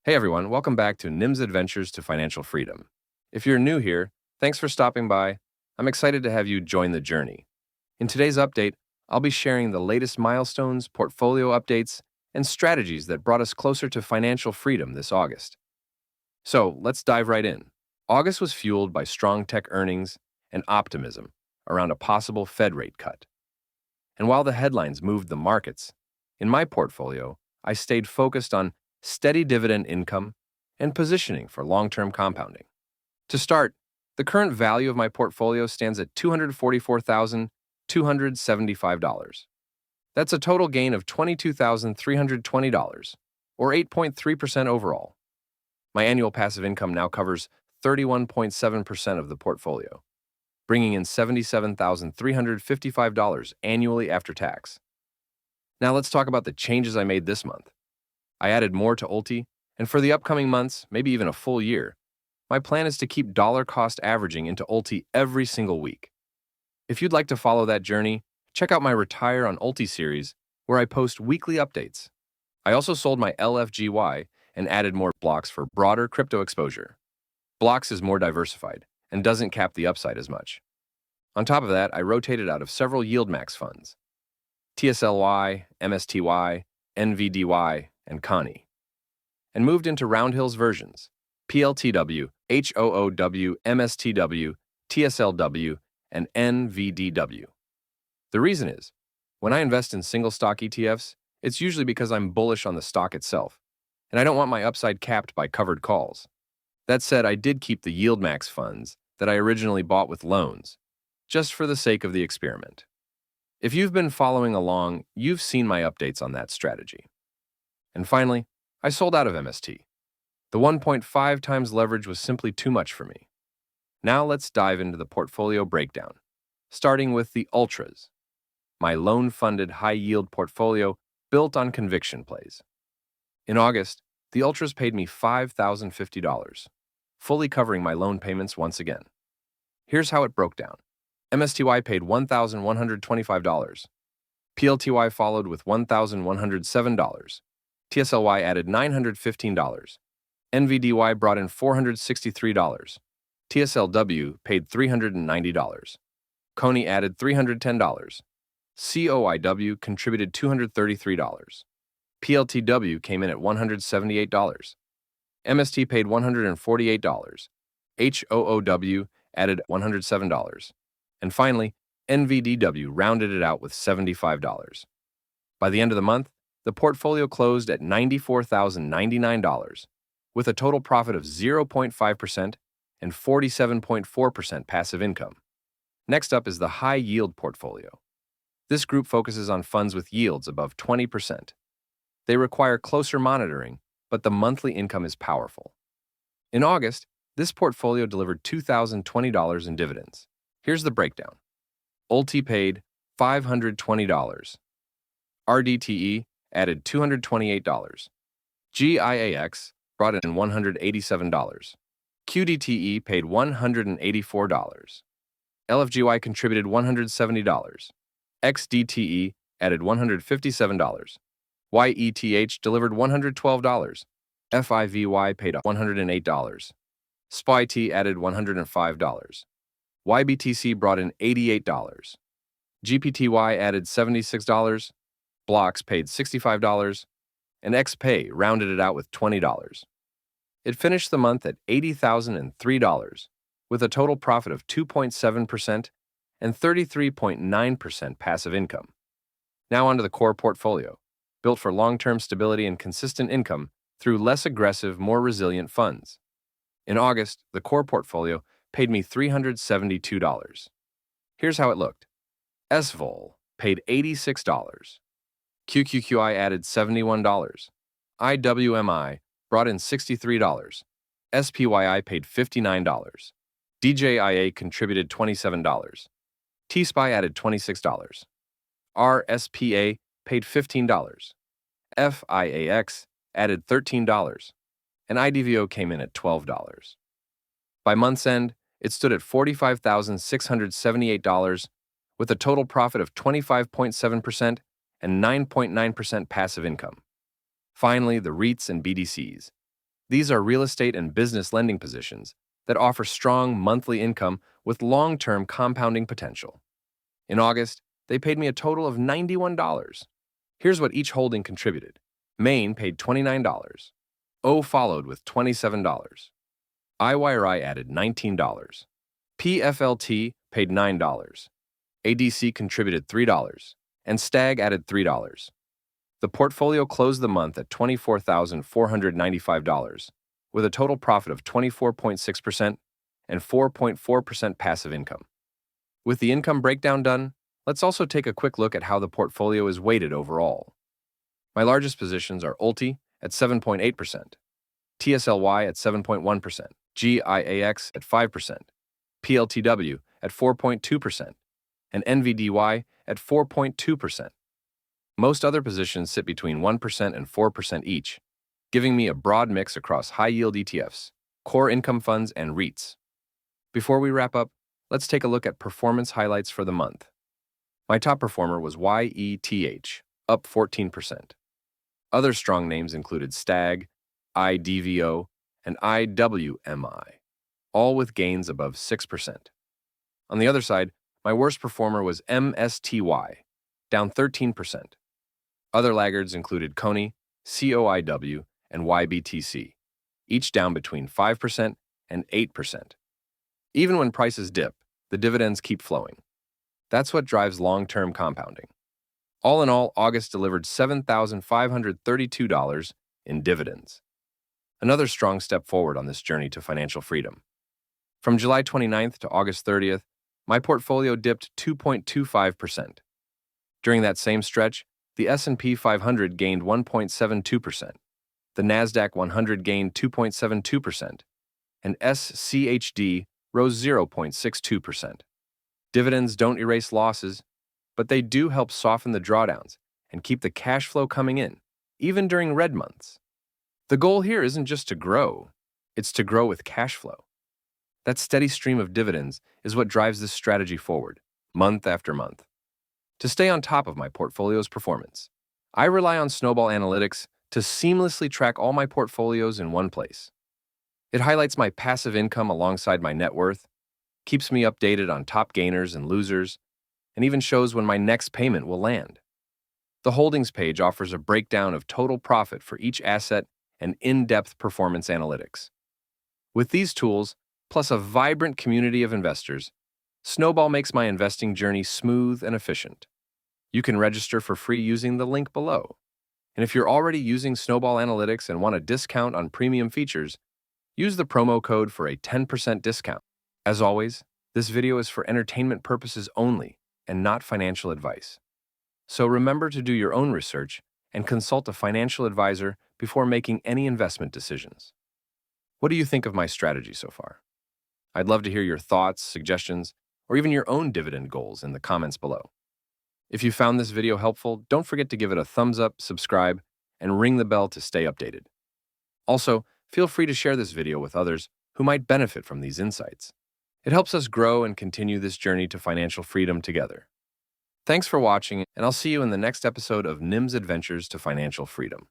Hey everyone, welcome back to NIM's Adventures to Financial Freedom. If you're new here, thanks for stopping by. I'm excited to have you join the journey. In today's update, I'll be sharing the latest milestones, portfolio updates, and strategies that brought us closer to financial freedom this August. So let's dive right in. August was fueled by strong tech earnings and optimism around a possible Fed rate cut. And while the headlines moved the markets, in my portfolio, I stayed focused on steady dividend income and positioning for long-term compounding. To start, the current value of my portfolio stands at $244,275. That's a total gain of $22,320, or 8.3% overall. My annual passive income now covers 31.7% of the portfolio, bringing in $77,355 annually after tax. Now let's talk about the changes I made this month. I added more to Ulti, and for the upcoming months, maybe even a full year, my plan is to keep dollar cost averaging into Ulti every single week. If you'd like to follow that journey, check out my Retire on Ulti series, where I post weekly updates. I also sold my LFGY and added more blocks for broader crypto exposure. Blocks is more diversified and doesn't cap the upside as much. On top of that, I rotated out of several YieldMax funds: TSLY, MSTY, NVDY, and Connie, and moved into Roundhill's versions: PLTW, HOOW, MSTW, TSLW, and NVDW. The reason is, when I invest in single stock ETFs, it's usually because I'm bullish on the stock itself, and I don't want my upside capped by covered calls. That said, I did keep the YieldMax funds that I originally bought with loans, just for the sake of the experiment. If you've been following along, you've seen my updates on that strategy. And finally, I sold out of MST. The 1.5 times leverage was simply too much for me. Now let's dive into the portfolio breakdown, starting with the Ultras, my loan-funded high-yield portfolio built on conviction plays. In August, the Ultras paid me $5,050, fully covering my loan payments once again. Here's how it broke down. MSTY paid $1,125. PLTY followed with $1,107. TSLY added $915. NVDY brought in $463. TSLW paid $390. Coney added $310. COIW contributed $233. PLTW came in at $178. MST paid $148. HOOW added $107. And finally, NVDW rounded it out with $75. By the end of the month, the portfolio closed at $94,099, with a total profit of 0.5% and 47.4% passive income. Next up is the high-yield portfolio. This group focuses on funds with yields above 20%. They require closer monitoring, but the monthly income is powerful. In August, this portfolio delivered $2,020 in dividends. Here's the breakdown. Ulti paid $520. RDTE added $228. GIAX brought in $187. QDTE paid $184. LFGY contributed $170. XDTE added $157. YETH delivered $112. FIVY paid $108. SPYT added $105. YBTC brought in $88. GPTY added $76. Blocks paid $65. And XPay rounded it out with $20. It finished the month at $80,003, with a total profit of 2.7% and 33.9% passive income. Now onto the core portfolio, built for long-term stability and consistent income through less aggressive, more resilient funds. In August, the core portfolio paid me $372. Here's how it looked. SVOL paid $86. QQQI added $71. IWMI brought in $63. SPYI paid $59. DJIA contributed $27. T-SPY added $26. RSPA paid $15. FIAX added $13. And IDVO came in at $12. By month's end, it stood at $45,678, with a total profit of 25.7% and 9.9% passive income. Finally, the REITs and BDCs. These are real estate and business lending positions that offer strong monthly income with long-term compounding potential. In August, they paid me a total of $91. Here's what each holding contributed. Maine paid $29. O followed with $27. IYRI added $19. PFLT paid $9. ADC contributed $3. And Stag added $3. The portfolio closed the month at $24,495, with a total profit of 24.6% and 4.4% passive income. With the income breakdown done, let's also take a quick look at how the portfolio is weighted overall. My largest positions are ULTI at 7.8%, TSLY at 7.1%, GIAX at 5%, PLTW at 4.2%, and NVDY at 4.2%. Most other positions sit between 1% and 4% each, giving me a broad mix across high-yield ETFs, core income funds, and REITs. Before we wrap up, let's take a look at performance highlights for the month. My top performer was YETH, up 14%. Other strong names included STAG, IDVO, and IWMI, all with gains above 6%. On the other side, my worst performer was MSTY, down 13%. Other laggards included CONI, COIW, and YBTC, each down between 5% and 8%. Even when prices dip, the dividends keep flowing. That's what drives long-term compounding. All in all, August delivered $7,532 in dividends. Another strong step forward on this journey to financial freedom. From July 29th to August 30th, my portfolio dipped 2.25%. During that same stretch, the S&P 500 gained 1.72%, the NASDAQ 100 gained 2.72%, and SCHD rose 0.62%. Dividends don't erase losses, but they do help soften the drawdowns and keep the cash flow coming in, even during red months. The goal here isn't just to grow, it's to grow with cash flow. That steady stream of dividends is what drives this strategy forward, month after month. To stay on top of my portfolio's performance, I rely on Snowball Analytics to seamlessly track all my portfolios in one place. It highlights my passive income alongside my net worth, keeps me updated on top gainers and losers, and even shows when my next payment will land. The holdings page offers a breakdown of total profit for each asset and in-depth performance analytics. With these tools, plus a vibrant community of investors, Snowball makes my investing journey smooth and efficient. You can register for free using the link below. And if you're already using Snowball Analytics and want a discount on premium features, use the promo code for a 10% discount. As always, this video is for entertainment purposes only and not financial advice. So remember to do your own research and consult a financial advisor before making any investment decisions. What do you think of my strategy so far? I'd love to hear your thoughts, suggestions, or even your own dividend goals in the comments below. If you found this video helpful, don't forget to give it a thumbs up, subscribe, and ring the bell to stay updated. Also, feel free to share this video with others who might benefit from these insights. It helps us grow and continue this journey to financial freedom together. Thanks for watching, and I'll see you in the next episode of Nim's Adventures to Financial Freedom.